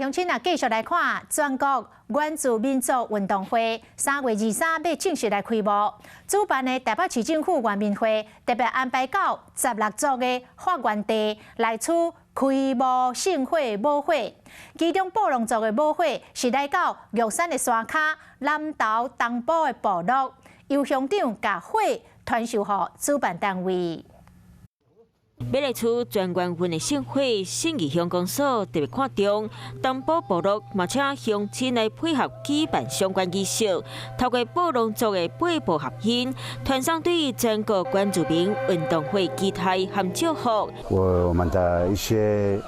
乡亲啊，继续来看全国原住民族运动会3月23要正式来开幕。主办的台北市政府原民会特别安排到16组的发源地来取开幕盛会舞会，其中布农族的舞会是来到玉山的山卡南投东部的部落，由乡长把会传授予主办单位。 要来出全员运的盛会，信义乡公所特别看重东部部落，嘛请乡亲来配合举办相关仪式，透过布农族的八部合音，传送对全国原住民运动会期待和祝福。我们的一些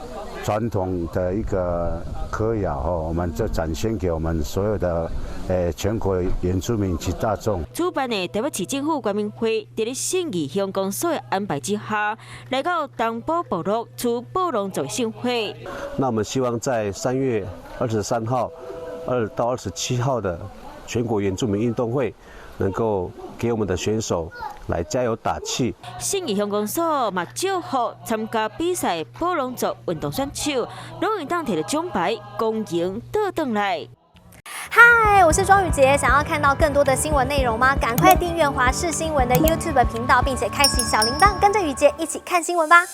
传统的一个歌谣我们就展现给我们所有的全国原住民及大众。主办的台北市政府原民会，在咧信义乡公所的安排之下，来到东部部落出布农族盛会。那我们希望在3月23号、2到27号的全国原住民运动会，能够给我们的选手来加油打气。信义乡公所嘛祝福参加比赛布农族运动选手，拢会当摕到奖牌，恭迎倒转来。 嗨，我是庄宇杰。想要看到更多的新闻内容吗？赶快订阅华视新闻的 YouTube 频道，并且开启小铃铛，跟着宇杰一起看新闻吧。